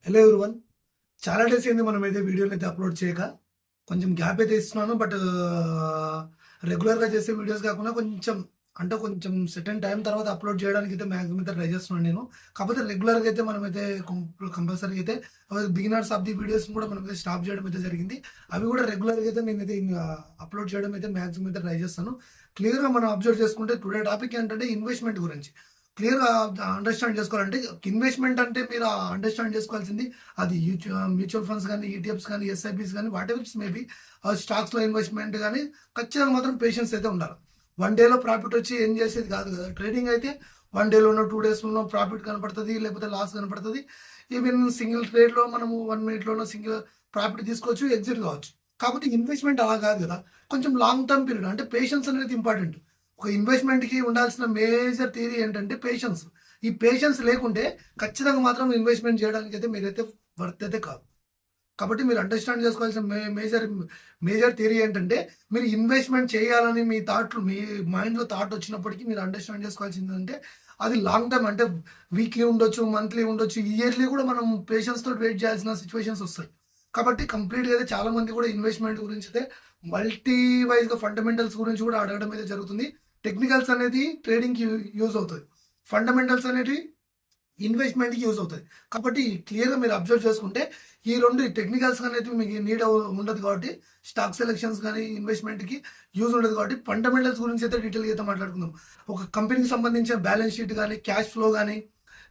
Hello everyone. చాలా days అయింది మనమైతే వీడియోని అయితే అప్లోడ్ చేయక. కొంచెం గ్యాప్ అయితే ఇస్తున్నాను. బట్ రెగ్యులర్గా చేసే వీడియోస్ కాకుండా కొంచెం సెటన్ టైం తర్వాత అప్లోడ్ చేయడానికి అయితే మ్యాక్సిమం అయితే ట్రై చేస్తున్నాను నేను. కాకపోతే రెగ్యులర్గా అయితే మనమైతే కంపల్సరీ అయితే బిగినర్స్ ఆఫ్ ది వీడియోస్ కూడా మనమైతే స్టాప్ చేయడం అయితే జరిగింది. అవి కూడా రెగ్యులర్గా అయితే నేనైతే అప్లోడ్ చేయడం అయితే మ్యాక్సిమం అయితే ట్రై చేస్తాను. క్లియర్గా మనం అబ్జర్వ్ చేసుకుంటే టుడే టాపిక్ ఏంటంటే ఇన్వెస్ట్మెంట్ గురించి. క్లియర్‌గా అండర్‌స్టాండ్ చేసుకోవాలంటే ఇన్వెస్ట్‌మెంట్ అంటే మీరు అండర్‌స్టాండ్ చేసుకోవాల్సింది అది మ్యూచువల్ ఫండ్స్ గానీ, ఈటీఎఫ్స్ గానీ, ఎస్ఐపీస్ గానీ వాటెవర్ ఇట్స్ మేబీ స్టాక్స్‌లో ఇన్వెస్ట్‌మెంట్ గానీ ఖచ్చితంగా మాత్రం పేషెన్స్ అయితే ఉండాలి. వన్ డేలో ప్రాఫిట్ వచ్చి ఏం చేసేది కాదు కదా! ట్రేడింగ్ అయితే 1 డేలోనో, 2 డేస్‌లోనో ప్రాఫిట్ కనపడుతది. లేకపోతే లాస్ కనపడుతది. ఈవెన్ సింగిల్ ట్రేడ్‌లో మనము 1 మినిట్‌లోనో సింగిల్ ప్రాఫిట్ తీసుకోవచ్చు, ఎగ్జిట్ కావచ్చు. కాకపోతే ఇన్వెస్ట్‌మెంట్ అలా కాదు కదా! కొంచెం లాంగ్ టర్మ్ పీరియడ్ అంటే పేషెన్స్ అనేది ఇంపార్టెంట్. ఒక ఇన్వెస్ట్మెంట్‌కి ఉండాల్సిన మేజర్ థియరీ ఏంటంటే పేషెన్స్. ఈ పేషెన్స్ లేకుంటే ఖచ్చితంగా మాత్రం ఇన్వెస్ట్మెంట్ చేయడానికైతే మీరైతే వర్త్ అయితే కాదు. కాబట్టి మీరు అండర్‌స్టాండ్ చేసుకోవాల్సిన మేజర్ థియరీ ఏంటంటే మీరు ఇన్వెస్ట్మెంట్ చేయాలని మీ మైండ్‌లో థాట్ వచ్చినప్పటికీ మీరు అండర్‌స్టాండ్ చేసుకోవాల్సిందంటే అది లాంగ్ టర్మ్ అంటే వీక్లీ ఉండొచ్చు, మంత్లీ ఉండొచ్చు, ఇయర్లీ కూడా మనం పేషెన్స్ తోటి వెయిట్ చేయాల్సిన సిట్యుయేషన్స్ వస్తాయి. కాబట్టి కంప్లీట్‌గా అయితే చాలా మంది కూడా ఇన్వెస్ట్మెంట్ గురించి అయితే మల్టీ వైస్‌గా ఫండమెంటల్స్ గురించి కూడా అడగడం అయితే జరుగుతుంది. టెక్నికల్స్ అనేది ట్రేడింగ్‌కి యూజ్ అవుతది. ఫండమెంటల్స్ అనేటివి ఇన్వెస్ట్‌మెంట్‌కి యూజ్ అవుతాయి. కాబట్టి క్లియర్‌గా మీరు అబ్జర్వ్ చేసుకుంటే ఈ 2 టెక్నికల్స్ అనేటివి మీకు ఉండదు కాబట్టి స్టాక్ సెలెక్షన్స్ గానీ, ఇన్వెస్ట్‌మెంట్‌కి యూజ్ ఉండదు కాబట్టి ఫండమెంటల్స్ గురించి అయితే డీటెయిల్‌గా అయితే మాట్లాడుకుందాం. ఒక కంపెనీకి సంబంధించిన బ్యాలెన్స్ షీట్ గానీ, క్యాష్ ఫ్లో గానీ,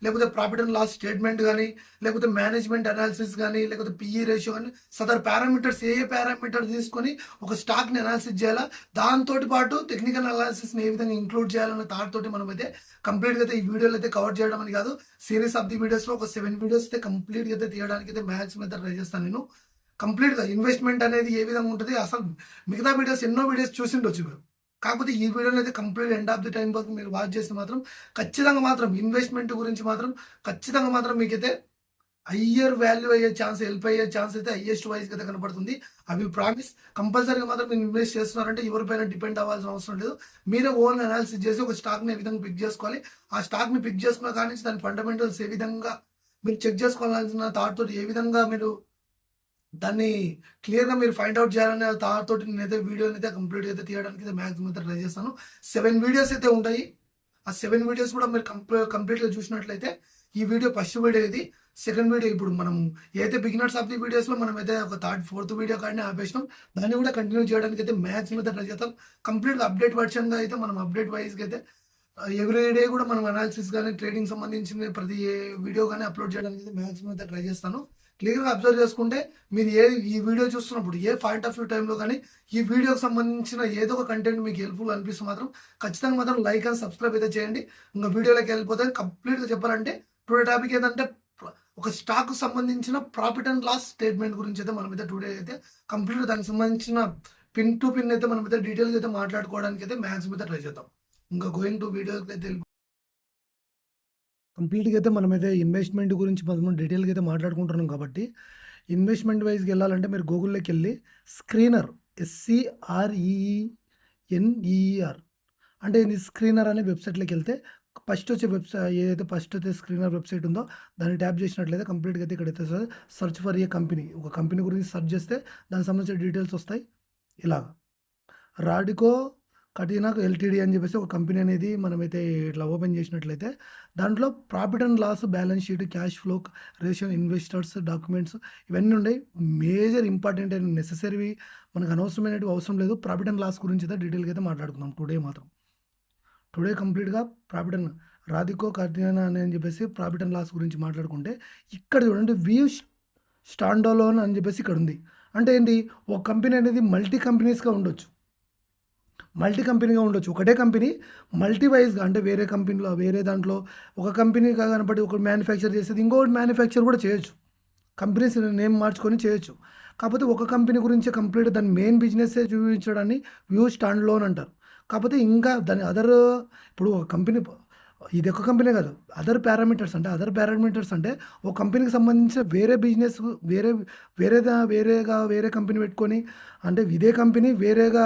లేకపోతే ప్రాఫిట్ అండ్ లాస్ స్టేట్మెంట్ గానీ, లేకపోతే మేనేజ్మెంట్ అనాలిసిస్ గానీ, లేకపోతే పీఈ రేషియో గానీ, సదర్ పారామీటర్స్ ఏ పారామీటర్ తీసుకొని ఒక స్టాక్‌ని అనాలిసిస్ చేయాలా, దాంతోటి పాటు టెక్నికల్ అనాలిసిస్‌ని ఏ విధంగా ఇంక్లూడ్ చేయాలన్న థాట్ తోటి మనమైతే కంప్లీట్‌గా అయితే ఈ వీడియోలో అయితే కవర్ చేయడం అని కాదు. సిరీస్ ఆఫ్ ది వీడియోస్‌లో ఒక 7 వీడియోస్ అయితే కంప్లీట్‌గా అయితే తీయడానికి అయితే మాక్సిమం అయితే ట్రై చేస్తాను నేను. కంప్లీట్‌గా ఇన్వెస్ట్మెంట్ అనేది ఏ విధంగా ఉంటది, అసలు మిగతా వీడియోస్ ఎన్నో వీడియోస్ చూసిండొచ్చు మీరు. కాకపోతే ఈ వీడియోలో అయితే complete end of the time వరకు మీరు వాచ్ చేస్తే మాత్రం ఖచ్చితంగా మాత్రం ఇన్వెస్ట్మెంట్ గురించి మాత్రం ఖచ్చితంగా మాత్రం మీకైతే హయ్యర్ వాల్యూ అయ్యే ఛాన్స్, హెల్ప్ అయ్యే ఛాన్స్ అయితే హైయెస్ట్ వైజ్ అయితే కనపడుతుంది. I will promise. కంపల్సరీగా మాత్రం మీరు ఇన్వెస్ట్ చేస్తున్నారంటే ఎవరిపైన డిపెండ్ అవ్వాల్సిన అవసరం లేదు. మీరే ఓన్ అనాలిసిస్ చేసి ఒక స్టాక్ని ఏ విధంగా పిక్ చేసుకోవాలి, ఆ స్టాక్ని పిక్ చేసుకున్న కానీ దాని ఫండమెంటల్స్ ఏ విధంగా మీరు చెక్ చేసుకోవాల్సిన థాట్ తోటి ఏ విధంగా మీరు దాన్ని క్లియర్‌గా మీరు ఫైండ్ ఔట్ చేయాలనే థాట్ తోటి నేనైతే వీడియోని అయితే కంప్లీట్‌గా అయితే తీయడానికి అయితే మాక్సిమం అయితే ట్రై చేస్తాను. 7 వీడియోస్ అయితే ఉంటాయి. ఆ 7 వీడియోస్ కూడా మీరు కంప్లీట్‌గా చూసినట్లయితే ఈ వీడియో ఫస్ట్ వీడియో ఇది. సెకండ్ వీడియో ఇప్పుడు మనం ఏదైతే బిగినర్స్ ఆఫ్ ది వీడియోస్‌లో మనమైతే ఒక ఫోర్త్ వీడియో కాడనే ఆపేసినాం. దాన్ని కూడా కంటిన్యూ చేయడానికి అయితే మాక్సిమం అయితే ట్రై చేస్తాం. కంప్లీట్‌గా అప్డేట్ వర్షన్‌గా అయితే మనం అప్డేట్ వైస్‌గా అయితే ఎవ్రీ డే కూడా మనం అనాలిసిస్ గానీ, ట్రేడింగ్ సంబంధించిన ప్రతి వీడియో గానీ అప్లోడ్ చేయడానికి అయితే మాక్సిమం అయితే ట్రై చేస్తాను. క్లియర్‌గా అబ్జర్వ్ చేసుకుంటే మీరు ఈ వీడియో చూస్తున్నప్పుడు ఏ పాయింట్ ఆఫ్ వ్యూ టైంలో కానీ ఈ వీడియోకి సంబంధించిన ఏదో ఒక కంటెంట్ మీకు హెల్ప్‌ఫుల్ అనిపిస్తే మాత్రం ఖచ్చితంగా మాత్రం లైక్ అండ్ సబ్స్క్రైబ్ అయితే చేయండి. ఇంకా వీడియోలోకి వెళ్ళిపోతే కంప్లీట్‌గా చెప్పాలంటే టుడే టాపిక్ ఏంటంటే ఒక స్టాక్‌కు సంబంధించిన ప్రాఫిట్ అండ్ లాస్ స్టేట్మెంట్ గురించి అయితే మనమైతే టుడే అయితే కంప్లీట్‌గా దానికి సంబంధించిన పిన్ టు పిన్ అయితే మనమైతే డీటెయిల్‌గా అయితే మాట్లాడుకోవడానికి అయితే మాక్సిమం అయితే ట్రై చేద్దాం. ఇంకా గోయింగ్ టు వీడియోకి అయితే కంప్లీట్‌గా అయితే మనమైతే ఇన్వెస్ట్మెంట్ గురించి మనం డీటెయిల్‌గా అయితే మాట్లాడుకుంటున్నాం కాబట్టి, ఇన్వెస్ట్మెంట్ వైస్‌గా వెళ్ళాలంటే మీరు గూగుల్‌లోకి వెళ్ళి స్క్రీనర్ SCREENER అంటే ఇది స్క్రీనర్ అనే వెబ్‌సైట్‌లోకి వెళ్తే ఫస్ట్ వచ్చే ఏదైతే ఫస్ట్ అయితే స్క్రీనర్ వెబ్‌సైట్ ఉందో దాన్ని ట్యాప్ చేసినట్లయితే కంప్లీట్‌గా అయితే ఇక్కడైతే సెర్చ్ ఫర్ ఏ కంపెనీ, ఒక కంపెనీ గురించి సెర్చ్ చేస్తే దానికి సంబంధించిన డీటెయిల్స్ వస్తాయి. ఇలాగ రాడికో కటీనా ఎల్టీడీ అని చెప్పేసి ఒక కంపెనీ అనేది మనమైతే ఇట్లా ఓపెన్ చేసినట్లయితే దాంట్లో profit and loss, balance sheet, cash flow, ratio, investors documents ఇవన్నీ ఉన్నాయి. మేజర్ ఇంపార్టెంట్ అండ్ నెసెసరీవి మనకు అనవసరమైనవి అవసరం లేదు. ప్రాఫిట్ అండ్ లాస్ గురించి అయితే డీటెయిల్గా అయితే మాట్లాడుకుందాం టుడే మాత్రం. టుడే కంప్లీట్‌గా ప్రాఫిట్ అండ్ రాధికో కటీనా అని చెప్పేసి ప్రాఫిట్ అండ్ లాస్ గురించి మాట్లాడుకుంటే ఇక్కడ చూడండి వ్యూ స్టాండలోన్ అని చెప్పేసి ఇక్కడ ఉంది. అంటే ఏంటి, ఒక కంపెనీ అనేది మల్టీ కంపెనీస్‌గా ఉండొచ్చు. మల్టీ కంపెనీగా ఉండొచ్చు. ఒకటే కంపెనీ మల్టీ వైస్‌గా అంటే వేరే కంపెనీలో వేరే దాంట్లో ఒక కంపెనీ కనపడి ఒకటి మ్యానుఫ్యాక్చర్ చేసేది ఇంకొకటి మ్యానుఫ్యాక్చర్ కూడా చేయొచ్చు. కంపెనీస్ నేమ్ మార్చుకొని చేయొచ్చు. కాకపోతే ఒక కంపెనీ గురించే కంప్లీట్ దాని మెయిన్ బిజినెస్సే చూపించడాన్ని వ్యూ స్టాండ్ లోన్ అంటారు. కాకపోతే ఇంకా దాని ఇప్పుడు ఒక కంపెనీ ఇది ఒక కంపెనీ కాదు. అదర్ పారామీటర్స్ అంటే ఒక కంపెనీకి సంబంధించిన వేరే బిజినెస్ వేరే కంపెనీ పెట్టుకొని అంటే ఇదే కంపెనీ వేరేగా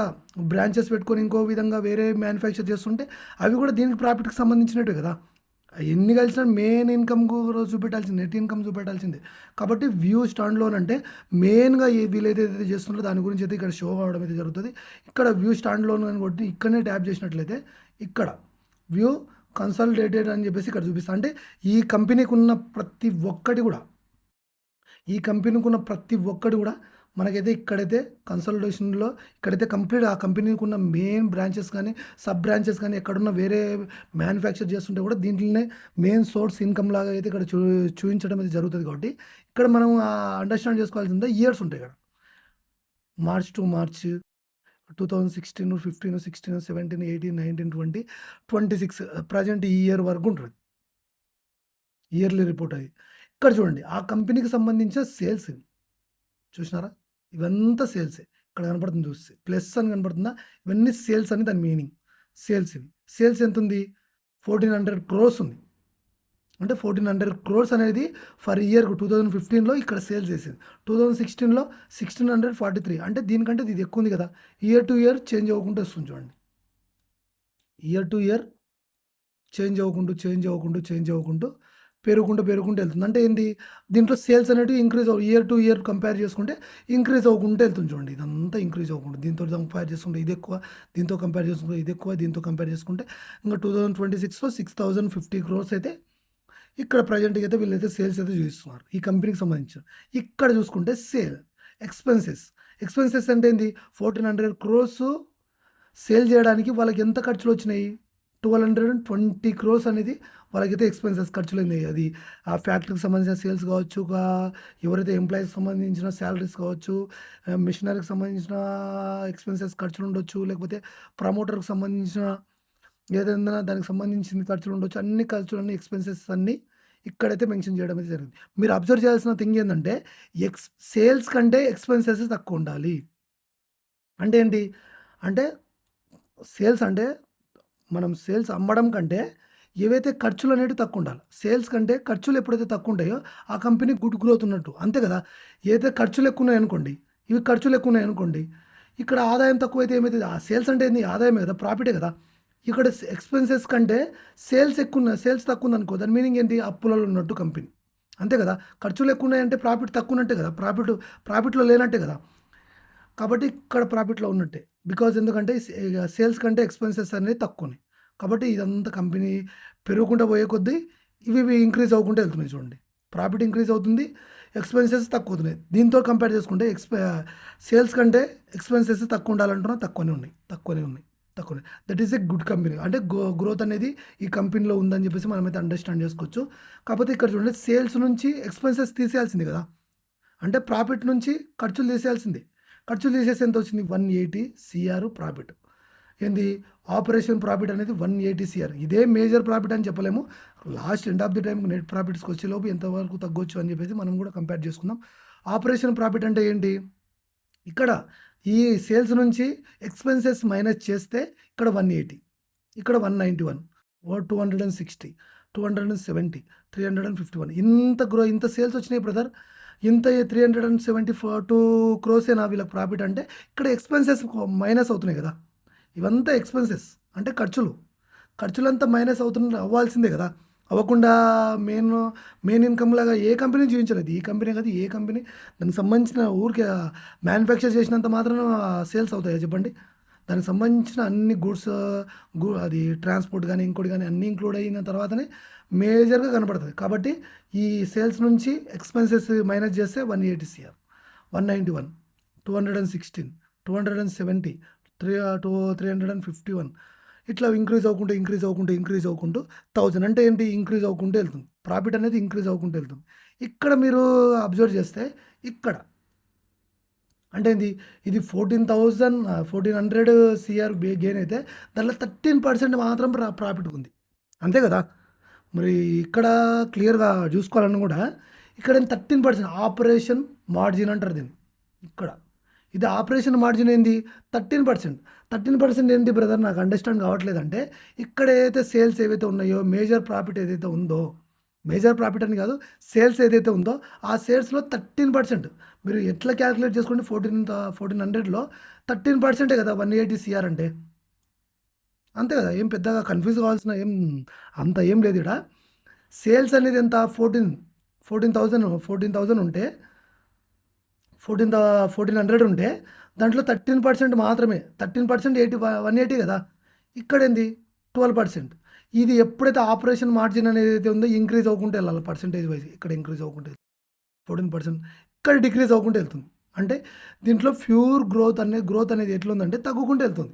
బ్రాంచెస్ పెట్టుకొని ఇంకో విధంగా వేరే మ్యానుఫ్యాక్చర్ చేస్తుంటే అవి కూడా దీనికి ప్రాఫిట్‌కి సంబంధించినట్టే కదా! ఎన్ని కలిసినా మెయిన్ ఇన్కమ్ చూపెట్టాల్సింది, నెట్ ఇన్కమ్ చూపెట్టాల్సిందే. కాబట్టి వ్యూ స్టాండ్ లోన్ అంటే మెయిన్గా వీళ్ళు ఏదైతే చేస్తున్నారో దాని గురించి అయితే ఇక్కడ షో అవడం అయితే జరుగుతుంది. ఇక్కడ వ్యూ స్టాండ్ లోన్ అని కొట్టి ఇక్కడనే ట్యాప్ చేసినట్లయితే ఇక్కడ వ్యూ కన్సల్టేటెడ్ అని చెప్పేసి ఇక్కడ చూపిస్తా. అంటే ఈ కంపెనీకి ఉన్న ప్రతి ఒక్కటి కూడా మనకైతే ఇక్కడైతే కన్సల్టేషన్లో ఇక్కడైతే కంప్లీట్ ఆ కంపెనీకి ఉన్న మెయిన్ బ్రాంచెస్ కానీ సబ్ బ్రాంచెస్ కానీ ఎక్కడున్న వేరే మ్యానుఫ్యాక్చర్ చేస్తుంటే కూడా దీంట్లోనే మెయిన్ సోర్స్ ఇన్కమ్ లాగా అయితే ఇక్కడ చూపించడం అయితే జరుగుతుంది. కాబట్టి ఇక్కడ మనం అండర్స్టాండ్ చేసుకోవాల్సిందే ఇయర్స్ ఉంటాయి ఇక్కడ. మార్చ్ టు మార్చ్ 2016, 15, 16, 17, 18, 19, 20, 26 ప్రజెంట్ ఈ ఇయర్ వరకు ఉంటుంది ఇయర్లీ రిపోర్ట్ అది. ఇక్కడ చూడండి ఆ కంపెనీకి సంబంధించిన సేల్స్ ఇవి చూసినారా, ఇవంతా సేల్సే. ఇక్కడ కనపడుతుంది చూస్తే ప్లస్ అని కనపడుతుందా, ఇవన్నీ సేల్స్ అని దాని మీనింగ్. సేల్స్ ఇవి. సేల్స్ ఎంత ఉంది? 1400 crores ఉంది. అంటే 1400 crores అనేది ఫర్ ఇయర్ 2015లో ఇక్కడ సేల్స్ చేసింది. 2016లో 1643. అంటే దీనికంటే ఇది ఎక్కువ ఉంది కదా. ఇయర్ టు ఇయర్ చేంజ్ అవ్వకుండా వస్తుంది చూడండి. ఇయర్ టు ఇయర్ చేంజ్ అవ్వకుంటూ పెరుగుకుంటూ వెళ్తుంది. అంటే ఏంటి, దీంట్లో సేల్స్ అనేవి increase year to year compare చేసుకుంటే ఇంక్రీజ్ అవ్వకుంటూ వెళ్తుంది చూడండి. ఇదంతా ఇంక్రీజ్ అవ్వకుండా దీంతో కంపేర్ చేసుకుంటే ఇది ఎక్కువ, దీంతో కంపేర్ చేసుకుంటే ఇది ఎక్కువ, దీంతో కంపేర్ చేసుకుంటే ఇంకా 2026లో 6050 crores అయితే ఇక్కడ ప్రజెంట్గా అయితే వీళ్ళైతే సేల్స్ అయితే చూపిస్తున్నారు ఈ కంపెనీకి సంబంధించిన. ఇక్కడ చూసుకుంటే ఎక్స్పెన్సెస్ అంటే ఏంది, 1400 crores సేల్ చేయడానికి వాళ్ళకి ఎంత ఖర్చులు వచ్చినాయి? 1220 crores అనేది వాళ్ళకైతే ఎక్స్పెన్సెస్ ఖర్చులు అయినాయి. అది ఆ ఫ్యాక్టరీకి సంబంధించిన సేల్స్ కావచ్చు, ఎవరైతే ఎంప్లాయీస్కి సంబంధించిన శాలరీస్ కావచ్చు, మిషనరీకి సంబంధించిన ఎక్స్పెన్సెస్ ఖర్చులు ఉండొచ్చు, లేకపోతే ప్రమోటర్కి సంబంధించిన ఏదైనా దానికి సంబంధించిన ఖర్చులు ఉండొచ్చు. అన్ని ఖర్చులన్నీ ఎక్స్పెన్సెస్ అన్నీ ఇక్కడైతే మెన్షన్ చేయడం అయితే జరిగింది. మీరు అబ్జర్వ్ చేయాల్సిన థింగ్ ఏంటంటే సేల్స్ కంటే ఎక్స్పెన్సెస్ తక్కువ ఉండాలి. అంటే ఏంటి అంటే సేల్స్ అంటే మనం సేల్స్ అమ్మడం కంటే ఏవైతే ఖర్చులు అనేవి తక్కువ ఉండాలి. సేల్స్ కంటే ఖర్చులు ఎప్పుడైతే తక్కువ ఉంటాయో ఆ కంపెనీ గుడ్ గ్రోత్ ఉన్నట్టు, అంతే కదా. ఏదైతే ఖర్చులు ఎక్కువ ఉన్నాయనుకోండి, ఇక్కడ ఆదాయం తక్కువైతే ఏమైతుంది? ఆ సేల్స్ అంటే ఏంది, ఆదాయమే కదా, ప్రాఫిటే కదా. ఇక్కడ ఎక్స్పెన్సెస్ కంటే సేల్స్ తక్కువ ఉందనుకో, దాని మీనింగ్ ఏంటి, అప్పులలో ఉన్నట్టు కంపెనీ, అంతే కదా. ఖర్చులు ఎక్కువ ఉన్నాయంటే ప్రాఫిట్ తక్కువ ఉన్నట్టే కదా, ప్రాఫిట్లో లేనట్టే కదా. కాబట్టి ఇక్కడ ప్రాఫిట్లో ఉన్నట్టే. బికాజ్ ఎందుకంటే సేల్స్ కంటే ఎక్స్పెన్సెస్ అనేది తక్కువ ఉన్నాయి. కాబట్టి ఇదంతా కంపెనీ పెరుగుకుంటూ పోయే కొద్దీ ఇవి ఇంక్రీజ్ అవ్వకుంటూ వెళ్తున్నాయి చూడండి. ప్రాఫిట్ ఇంక్రీజ్ అవుతుంది, ఎక్స్పెన్సెస్ తక్కువ అవుతున్నాయి. దీంతో కంపేర్ చేసుకుంటే సేల్స్ కంటే ఎక్స్పెన్సెస్ తక్కువ ఉండాలంటున్నా తక్కువనే ఉన్నాయి. That is a good company. అంటే గ్రోత్ అనేది ఈ కంపెనీలో ఉందని చెప్పేసి మనమైతే అండర్స్టాండ్ చేసుకోవచ్చు. కాకపోతే ఇక్కడ చూడండి, సేల్స్ నుంచి ఎక్స్పెన్సెస్ తీసేయాల్సింది కదా. అంటే ప్రాఫిట్ నుంచి ఖర్చులు తీసేయాల్సింది. ఖర్చులు తీసేసి ఎంత వచ్చింది? 180 crore ప్రాఫిట్. ఏంది, ఆపరేషన్ ప్రాఫిట్ అనేది 180 crore. ఇదే మేజర్ ప్రాఫిట్ అని చెప్పలేము. Last end of the time net ప్రాఫిట్స్కి వచ్చేలోపు ఎంతవరకు తగ్గొచ్చు అని చెప్పేసి మనం కూడా కంపేర్ చేసుకుందాం. ఆపరేషన్ ప్రాఫిట్ అంటే ఏంటి, ఇక్కడ ఈ సేల్స్ నుంచి ఎక్స్పెన్సెస్ మైనస్ చేస్తే ఇక్కడ 180, ఇక్కడ 191, 260, 270, 351. ఇంత సేల్స్ వచ్చినాయి బ్రదర్. ఇంత 372 crores వీళ్ళకి ప్రాఫిట్. అంటే ఇక్కడ ఎక్స్పెన్సెస్ మైనస్ అవుతున్నాయి కదా. ఇవంతా ఎక్స్పెన్సెస్ అంటే ఖర్చులంతా మైనస్ అవ్వాల్సిందే కదా. అవ్వకుండా మెయిన్ ఇన్కమ్ లాగా ఏ కంపెనీ చూపించలేదు. ఈ కంపెనీ కాదు, ఏ కంపెనీ దానికి సంబంధించిన ఊరికి మ్యానుఫ్యాక్చర్ చేసినంత మాత్రం సేల్స్ అవుతాయా చెప్పండి. దానికి సంబంధించిన అన్ని గుడ్స్, అది ట్రాన్స్పోర్ట్ కానీ ఇంకోటి కానీ అన్నీ ఇంక్లూడ్ అయిన తర్వాతనే మేజర్గా కనపడుతుంది. కాబట్టి ఈ సేల్స్ నుంచి ఎక్స్పెన్సెస్ మైనస్ చేస్తే 180 crore, 191, 216, 270, 351 ఇట్లా ఇంక్రీజ్ అవ్వకుంటూ 1000. అంటే ఏంటి, ఇంక్రీజ్ అవ్వకుంటూ వెళ్తుంది. ప్రాఫిట్ అనేది ఇంక్రీజ్ అవ్వకుంటూ వెళ్తుంది. ఇక్కడ మీరు అబ్జర్వ్ చేస్తే ఇక్కడ అంటే ఏంది, ఇది 1400 crore గెయిన్ అయితే దాంట్లో 13% మాత్రం ప్రాఫిట్ ఉంది, అంతే కదా. మరి ఇక్కడ క్లియర్గా చూసుకోవాలని కూడా ఇక్కడ 13% ఆపరేషన్ మార్జిన్ అంటారు దీన్ని. ఇక్కడ ఇది ఆపరేషన్ మార్జిన్ ఏంది 13%. ఏంటి బ్రదర్, నాకు అండర్స్టాండ్ కావట్లేదంటే ఇక్కడ ఏదైతే సేల్స్ ఏవైతే ఉన్నాయో, మేజర్ ప్రాఫిట్ ఏదైతే ఉందో, మేజర్ ప్రాఫిట్ అని కాదు, సేల్స్ ఏదైతే ఉందో ఆ సేల్స్లో 13%. మీరు ఎట్లా క్యాలిక్యులేట్ చేసుకోండి, 1400లో 13% కదా 180 crore అంటే, అంతే కదా. ఏం పెద్దగా కన్ఫ్యూజ్ కావాల్సిన అంత ఏం లేదు ఇక్కడ. సేల్స్ అనేది ఎంత 14,000 ఉంటే 1,400 ఉంటే దాంట్లో 13% మాత్రమే 13% 180 కదా. ఇక్కడ ఏంది 12%. ఇది ఎప్పుడైతే ఆపరేషన్ మార్జిన్ అనేది అయితే ఉందో ఇంక్రీజ్ అవ్వకుంటే వెళ్ళాలి పర్సెంటేజ్ వైజ్. ఇక్కడ ఇంక్రీజ్ అవ్వకుంటే 14%, ఇక్కడ డిక్రీజ్ అవ్వకుంటే వెళ్తుంది. అంటే దీంట్లో గ్రోత్ అనేది ఎట్లా ఉందంటే తగ్గుకుంటూ వెళ్తుంది.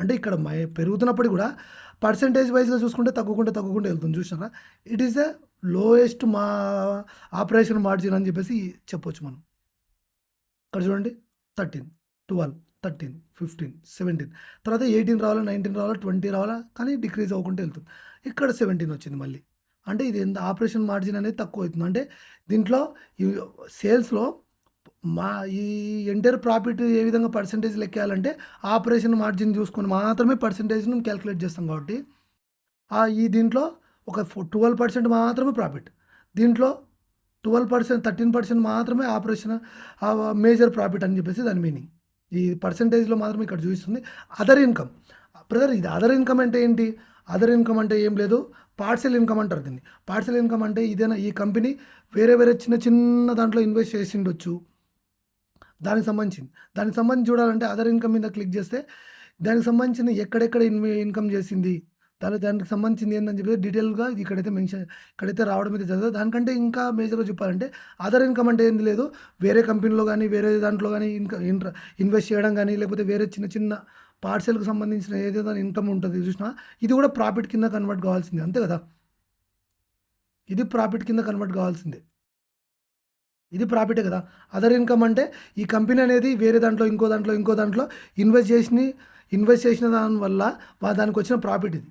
అంటే ఇక్కడ పెరుగుతున్నప్పుడు కూడా పర్సెంటేజ్ వైజ్గా చూసుకుంటే తగ్గుకుంటూ వెళ్తుంది. చూసినారా, it is the lowest operation margin అని చెప్పేసి చెప్పొచ్చు మనం. ఇక్కడ చూడండి 13, 12, 13, 15, 17, తర్వాత 18 రావాలా, 19 రావాలా, 20 రావాలా, కానీ డిక్రీజ్ అవ్వకుంటూ వెళ్తుంది. ఇక్కడ 17 వచ్చింది మళ్ళీ. అంటే ఇది ఎంత ఆపరేషన్ మార్జిన్ అనేది తక్కువ అవుతుంది. అంటే దీంట్లో ఈ సేల్స్లో ఈ ఎంటైర్ ప్రాఫిట్ ఏ విధంగా పర్సెంటేజ్ లెక్కేయాలంటే ఆపరేషన్ మార్జిన్ చూసుకొని మాత్రమే పర్సెంటేజ్ను క్యాలిక్యులేట్ చేస్తాం. కాబట్టి ఈ దీంట్లో ఒక 12% మాత్రమే ప్రాఫిట్, దీంట్లో 12%, 13% మాత్రమే ఆపరేషన్ మేజర్ ప్రాఫిట్ అని చెప్పేసి దాని మీనింగ్. ఈ పర్సెంటేజ్లో మాత్రమే ఇక్కడ చూపిస్తుంది. అదర్ ఇన్కమ్ బ్రదర్, ఇది అదర్ ఇన్కమ్ అంటే ఏంటి? అదర్ ఇన్కమ్ అంటే ఏం లేదు, పార్సల్ ఇన్కమ్ అంటారు దీన్ని. పార్సల్ ఇన్కమ్ అంటే ఇదేనా, ఈ కంపెనీ వేరే చిన్న దాంట్లో ఇన్వెస్ట్ చేసి ఉండొచ్చు, దానికి సంబంధించి చూడాలంటే అదర్ ఇన్కమ్ మీద క్లిక్ చేస్తే దానికి సంబంధించిన ఎక్కడెక్కడ ఇన్కమ్ చేసింది, దానికి సంబంధించింది ఏందని చెప్పి డీటెయిల్గా ఇక్కడైతే రావడం అయితే జరుగుతుంది. దానికంటే ఇంకా మేజర్గా చెప్పాలంటే అదర్ ఇన్కమ్ అంటే ఏంది లేదు, వేరే కంపెనీలో కానీ వేరే దాంట్లో కానీ ఇన్వెస్ట్ చేయడం కానీ, లేకపోతే వేరే చిన్న పార్సెల్కి సంబంధించిన ఏదైనా ఇన్కమ్ ఉంటుంది చూసినా, ఇది కూడా ప్రాఫిట్ కింద కన్వర్ట్ కావాల్సిందే, అంతే కదా. ఇది ప్రాఫిట్ కింద కన్వర్ట్ కావాల్సిందే, ఇది ప్రాఫిటే కదా. అదర్ ఇన్కమ్ అంటే ఈ కంపెనీ అనేది వేరే దాంట్లో ఇంకో దాంట్లో ఇన్వెస్ట్ చేసిన దానివల్ల దానికి వచ్చిన ప్రాఫిట్ ఇది.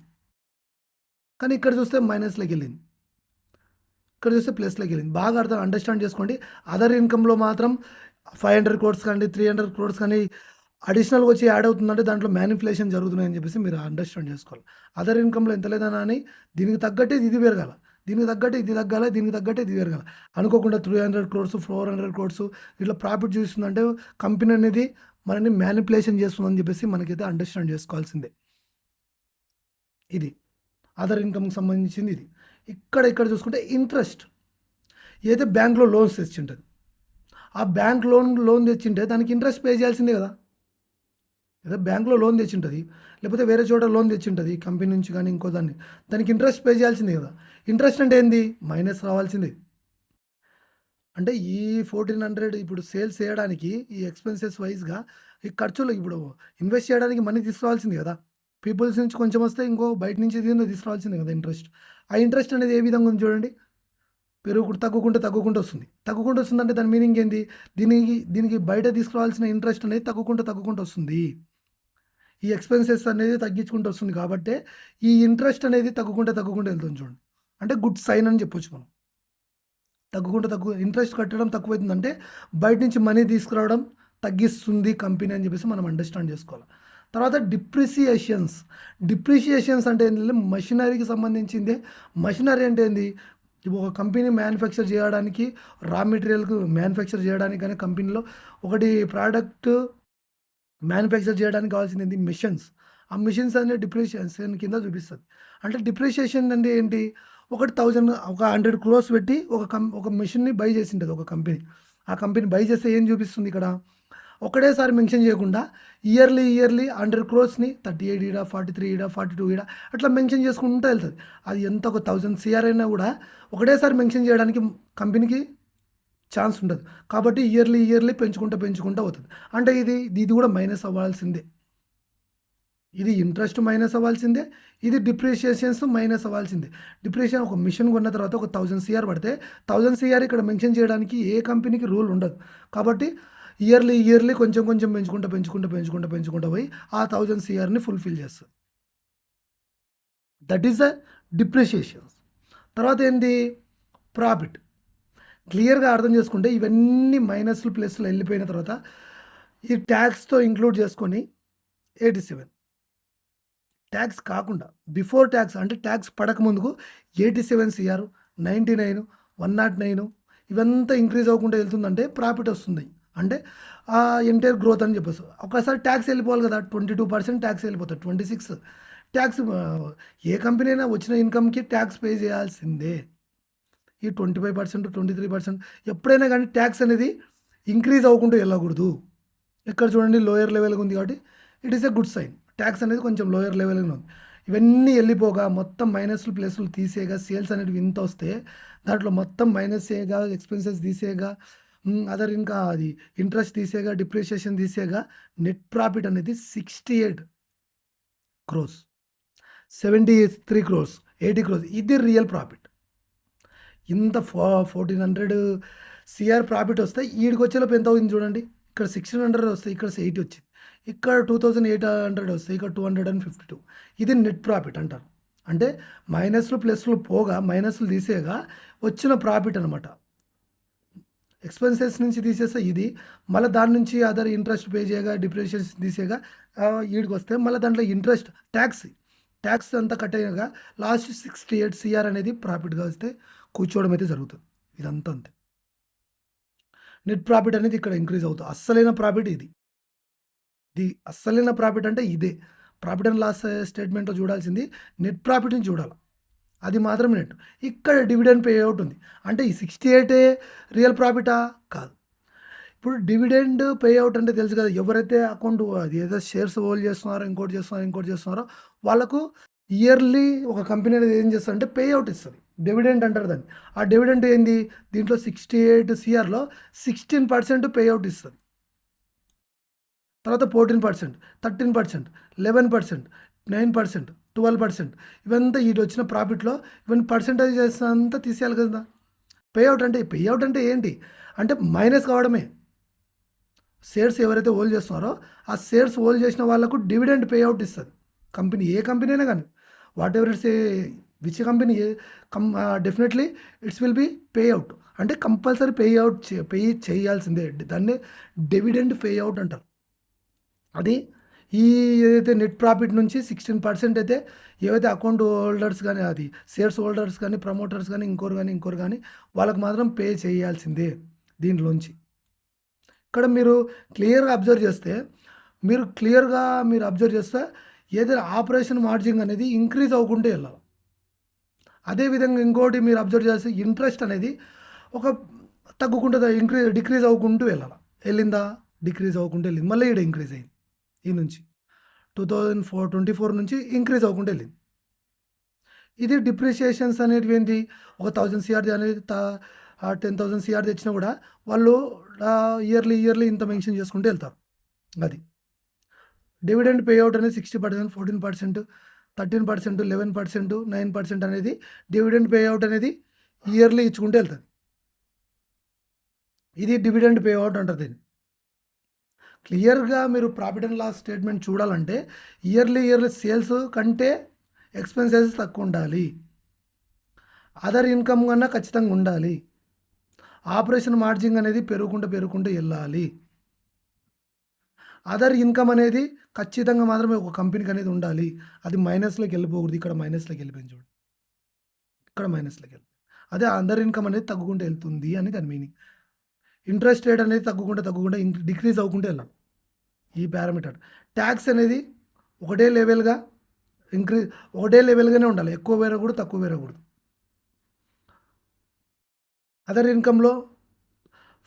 కానీ ఇక్కడ చూస్తే మైనస్లోకి వెళ్ళింది, ఇక్కడ చూస్తే ప్లస్లోకి వెళ్ళింది. బాగా అండర్స్టాండ్ చేసుకోండి. అదర్ ఇన్కమ్లో మాత్రం 500 crores కానీ 300 crores కానీ అడిషనల్గా వచ్చి యాడ్ అవుతుందంటే దాంట్లో మ్యానిపులేషన్ జరుగుతున్నాయని చెప్పేసి మీరు అండర్స్టాండ్ చేసుకోవాలి. అదర్ ఇన్కమ్లో ఎంత లేదన్నా అని దీనికి తగ్గట్టే ఇది పెరగాల, దీనికి తగ్గట్టే ఇది తగ్గాలి, దీనికి తగ్గట్టే ఇది పెరగాల. అనుకోకుండా 300 crores 400 crores ఇట్లా ప్రాఫిట్ చూస్తుందంటే కంపెనీ అనేది మనని మ్యానిపులేషన్ చేస్తుందని చెప్పేసి మనకైతే అండర్స్టాండ్ చేసుకోవాల్సిందే. ఇది అదర్ ఇన్కమ్కి సంబంధించింది. ఇది ఇక్కడ చూసుకుంటే ఇంట్రెస్ట్ ఏదైతే బ్యాంక్లో లోన్స్ తెచ్చింటుంది, ఆ బ్యాంక్ లోన్ తెచ్చింటే దానికి ఇంట్రెస్ట్ పే చేయాల్సిందే కదా. ఏదో బ్యాంక్లో లోన్ తెచ్చింటుంది, లేకపోతే వేరే చోట లోన్ తెచ్చింటుంది కంపెనీ నుంచి కానీ ఇంకో దానికి ఇంట్రెస్ట్ పే చేయాల్సిందే కదా. ఇంట్రెస్ట్ అంటే ఏంది, మైనస్ రావాల్సిందే. అంటే ఈ 1400 ఇప్పుడు సేల్స్ చేయడానికి ఈ ఎక్స్పెన్సెస్ వైజ్గా ఈ ఖర్చులు ఇప్పుడు ఇన్వెస్ట్ చేయడానికి మనీ తీసుకురావాల్సింది కదా. పీపుల్స్ నుంచి కొంచెం వస్తే ఇంకో బయట నుంచి తీసుకురావాల్సిందే కదా ఇంట్రెస్ట్. ఆ ఇంట్రెస్ట్ అనేది ఏ విధంగా ఉంది చూడండి, తగ్గుకుంటూ వస్తుంది. అంటే దాని మీనింగ్ ఏంది, దీనికి బయట తీసుకురావాల్సిన ఇంట్రెస్ట్ అనేది తగ్గుకుంటూ వస్తుంది. ఈ ఎక్స్పెన్సెస్ అనేది తగ్గించుకుంటూ వస్తుంది కాబట్టి ఈ ఇంట్రెస్ట్ అనేది తగ్గుకుంటూ వెళ్తుంది చూడండి. అంటే గుడ్ సైన్ అని చెప్పొచ్చు మనం. ఇంట్రెస్ట్ కట్టడం తక్కువైతుందంటే బయట నుంచి మనీ తీసుకురావడం తగ్గిస్తుంది కంపెనీ అని చెప్పేసి మనం అండర్స్టాండ్ చేసుకోవాలి. తర్వాత డిప్రిషియేషన్స్ అంటే ఏంటంటే మషినరీకి సంబంధించిందే. మషినరీ అంటే ఏంది, ఒక కంపెనీ మ్యానుఫ్యాక్చర్ చేయడానికి రా మెటీరియల్కి మ్యానుఫ్యాక్చర్ చేయడానికి కానీ కంపెనీలో ఒకటి ప్రోడక్ట్ మ్యానుఫ్యాక్చర్ చేయడానికి కావాల్సింది మిషన్స్. ఆ మిషన్స్ అనేది డిప్రిషియేషన్ కింద చూపిస్తుంది. అంటే డిప్రిషియేషన్ అంటే ఏంటి, 100 crores పెట్టి ఒక మిషన్ని బై చేసింటుంది ఒక కంపెనీ. ఆ కంపెనీ బై చేస్తే ఏం చూపిస్తుంది ఇక్కడ, ఒకటేసారి మెన్షన్ చేయకుండా ఇయర్లీ 100 crores 38 ఈడ 43 ఈడ 42 ఈడ అట్లా మెన్షన్ చేసుకుంటూ వెళ్తుంది. అది ఎంత ఒక 1000 CR అయినా కూడా ఒకటేసారి మెన్షన్ చేయడానికి కంపెనీకి ఛాన్స్ ఉండదు. కాబట్టి ఇయర్లీ పెంచుకుంటూ అవుతుంది. అంటే ఇది కూడా మైనస్ అవ్వాల్సిందే. ఇది ఇంట్రెస్ట్ మైనస్ అవ్వాల్సిందే, ఇది డిప్రిషియేషన్స్ మైనస్ అవ్వాల్సిందే. డిప్రిషియేషన్ ఒక మిషన్ కొన్న తర్వాత ఒక 1000 CR పడితే 1000 CR ఇక్కడ మెన్షన్ చేయడానికి ఏ కంపెనీకి రూల్ ఉండదు. కాబట్టి ఇయర్లీ కొంచెం పెంచుకుంటూ పోయి ఆ 1000 CRని ఫుల్ఫిల్ చేస్తుంది. That is the depreciations. తర్వాత ఏంటి, ప్రాఫిట్. క్లియర్గా అర్థం చేసుకుంటే ఇవన్నీ మైనస్లు ప్లస్లు వెళ్ళిపోయిన తర్వాత ఈ ట్యాక్స్తో ఇంక్లూడ్ చేసుకొని 87, ట్యాక్స్ కాకుండా బిఫోర్ ట్యాక్స్ అంటే ట్యాక్స్ పడకముందుకు 87 CR, 99, 109 ఇవంతా ఇంక్రీజ్ అవ్వకుండా వెళ్తుందంటే ప్రాఫిట్ వస్తుంది. అంటే ఎంటైర్ గ్రోత్ అని చెప్పేసి ఒకసారి ట్యాక్స్ వెళ్ళిపోవాలి కదా, 22% ట్యాక్స్ వెళ్ళిపోతుంది, 26 ట్యాక్స్ ఏ కంపెనీ అయినా వచ్చిన ఇన్కమ్‌కి ట్యాక్స్ పే చేయాల్సిందే. ఈ 25%, 23% ఎప్పుడైనా గానీ ట్యాక్స్ అనేది ఇంక్రీజ్ అవ్వకుంటూ వెళ్ళకూడదు. ఇక్కడ చూడండి లోయర్ లెవెల్‌గా ఉంది కాబట్టి it is a good sign. Tax అనేది కొంచెం లోయర్ లెవెల్‌గానే ఉంది. ఇవన్నీ ఎళ్ళిపోగా మొత్తం మైనస్‌లు, ప్లస్‌లు తీసేయగా సేల్స్ అనేటివి ఇంతొస్తే దాంట్లో మొత్తం మైనసేయగా, ఎక్స్‌పెన్సెస్ తీసేయగా, అదర్ ఇంకా అది ఇంట్రెస్ట్ తీసేయగా, డిప్రిషియేషన్ తీసేయగా నెట్ ప్రాఫిట్ అనేది 68 క్రోర్స్, 73 క్రోర్స్, 80 క్రోర్స్ ఇది రియల్ ప్రాఫిట్. ఇంత 1400 సీఆర్ ప్రాఫిట్ వస్తే ఈడికొచ్చేలోపు ఎంత అవుతుంది చూడండి. ఇక్కడ 1600 వస్తాయి, ఇక్కడ 80 వచ్చింది. ఇక్కడ 2800 వస్తాయి, ఇక్కడ 252. ఇది నెట్ ప్రాఫిట్ అంటారు. అంటే మైనస్లు ప్లస్లు పోగా మైనస్లు తీసేయగా వచ్చిన ప్రాఫిట్ అనమాట. ఎక్స్పెన్సెస్ నుంచి తీసేస్తే ఇది మళ్ళీ దాని నుంచి అదర్ ఇంట్రెస్ట్ పే చేయగా, డిప్రిషియేషన్ తీసేయగా ఈడికి వస్తే మళ్ళీ దాంట్లో ఇంట్రెస్ట్ ట్యాక్స్ అంతా కట్ అయ్యాక లాస్ట్ 68 సీఆర్ అనేది ప్రాఫిట్గా వస్తే కూర్చోవడం అయితే జరుగుతుంది. ఇదంతా అంతే. నెట్ ప్రాఫిట్ అనేది ఇక్కడ ఇంక్రీజ్ అవుతుంది. అస్సలైన ప్రాఫిట్ ఇది. అస్సలైన ప్రాఫిట్ అంటే ఇదే. ప్రాఫిట్ అండ్ లాస్ స్టేట్మెంట్‌లో చూడాల్సింది నెట్ ప్రాఫిట్‌ని చూడాలి. అది మాత్రమే నెట్. ఇక్కడ డివిడెండ్ పే అవుట్ ఉంది. అంటే ఈ 68 రియల్ ప్రాఫిటా? కాదు. ఇప్పుడు డివిడెండ్ పే అవుట్ అంటే తెలుసు కదా! ఎవరైతే అకౌంట్ అది ఏదో షేర్స్ హోల్డ్ చేస్తున్నారో, ఇంకోటి చేస్తున్నారో వాళ్ళకు ఇయర్లీ ఒక కంపెనీ అనేది ఏం చేస్తదంటే పే అవుట్ ఇస్తది. డివిడెండ్ అంటారు దాన్ని. ఆ డివిడెండ్ ఏంది? దీంట్లో 68 సీఆర్‌లో 16% పే అవుట్ ఇస్తది. తర్వాత 14%, 13%, 11%, 9%, 12% ఇవంతా ఈడొచ్చిన ప్రాఫిట్‌లో ఇవన్నీ పర్సెంటేజెస్ అంతా తీసేయాలి కదా! పే అవుట్ అంటే ఏంటి? అంటే మైనస్ కావడమే. షేర్స్ ఎవరైతే హోల్డ్ చేస్తున్నారో ఆ షేర్స్ హోల్డ్ చేసిన వాళ్ళకు డివిడెండ్ పే అవుట్ ఇస్తది. కంపెనీ ఏ కంపెనీ అయినా గానీ what ever it's which company definitely it's will be pay out. అంటే కంపల్సరీ పే చేయాల్సిందే. దాన్నే డివిడెండ్ పే అవుట్ అంటారు. అది ఈ ఏదైతే నెట్ ప్రాఫిట్ నుంచి 16% అయితే ఏవైతే అకౌంట్ హోల్డర్స్ గానీ, అది షేర్స్ హోల్డర్స్ గానీ, ప్రమోటర్స్ గానీ, ఇంకోరు గానీ వాళ్ళకి మాత్రం పే చేయాల్సిందే దీంట్లోంచి. ఇక్కడ మీరు క్లియర్‌గా అబ్జర్వ్ చేస్తే ఏదైనా ఆపరేషన్ మార్జిన్ అనేది ఇంక్రీజ్ అవ్వకుంటూ వెళ్ళాలి. అదేవిధంగా ఇంకోటి మీరు అబ్జర్వ్ చేస్తే ఇంట్రెస్ట్ అనేది ఒక తగ్గుకుంటూ డిక్రీజ్ అవ్వుకుంటూ వెళ్ళాలి. వెళ్ళిందా? డిక్రీజ్ అవ్వకుంటూ వెళ్ళింది. మళ్ళీ ఈడ ఇంక్రీజ్ అయింది. ఈ నుంచి 24 నుంచి ఇంక్రీజ్ అవ్వకుంటూ వెళ్ళింది. ఇది డిప్రిషియేషన్స్ అనేటివి ఏంటి? ఒక 1000 సీఆర్ అనేది 10,000 సీఆర్ తెచ్చినా కూడా వాళ్ళు ఇయర్లీ ఇంత మెన్షన్ చేసుకుంటూ వెళ్తారు. అది. డివిడెండ్ పే అవుట్ అనేది 60%, 14%, 13%, 11%, 9% అనేది డివిడెండ్ పే అవుట్ అనేది ఇయర్లీ ఇచ్చుకుంటూ వెళ్తది. ఇది డివిడెండ్ పే అవుట్ అంటారు దీన్ని. క్లియర్‌గా మీరు ప్రాఫిట్ అండ్ లాస్ స్టేట్మెంట్ చూడాలంటే ఇయర్లీ సేల్స్ కంటే ఎక్స్‌పెన్సెస్ తక్కువుండాలి. అదర్ ఇన్‌కమ్ కన్నా ఖచ్చితంగా ఉండాలి. ఆపరేషన్ మార్జిన్ అనేది పెరుగుకుంటూ ఎళ్ళాలి. అదర్ ఇన్‌కమ్ అనేది ఖచ్చితంగా మాత్రమే ఒక కంపెనీకి అనేది ఉండాలి. అది మైనస్‌లోకి వెళ్ళిపోకూడదు. ఇక్కడ మైనస్‌లోకి వెళ్ళిపోయింది చూడండి. ఇక్కడ మైనస్‌లోకి వెళ్ళిపోయింది. అదే అదర్ ఇన్‌కమ్ అనేది తగ్గుకుంటూ వెళ్తుంది అని దాని మీనింగ్. ఇంట్రెస్ట్ రేట్ అనేది తగ్గుకుంటూ డిక్రీజ్ అవ్వుకుంటూ వెళ్ళాలి. ఈ పారామీటర్. ట్యాక్స్ అనేది ఒకటే లెవెల్‌గా ఒకటే లెవెల్‌గానే ఉండాలి. ఎక్కువ పెరగకూడదు, తక్కువ పెరగకూడదు. అదర్ ఇన్‌కమ్‌లో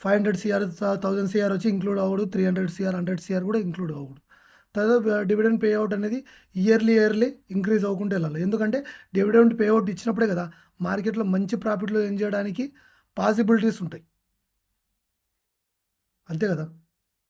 500 సీఆర్, 1000 సీఆర్ వచ్చి ఇంక్లూడ్ అవ్వకూడదు. 300 సీఆర్, 100 సీఆర్ కూడా ఇంక్లూడ్ అవ్వకూడదు. తర్వాత డివిడెండ్ పే అవుట్ అనేది ఇయర్లీ ఇంక్రీజ్ అవ్వుకుంటూ వెళ్ళాలి. ఎందుకంటే డివిడెండ్ పే అవుట్ ఇచ్చినప్పుడే కదా మార్కెట్‌లో మంచి ప్రాఫిట్‌లు ఎర్న్ చేయడానికి పాసిబిలిటీస్ ఉంటాయి. అంతే కదా!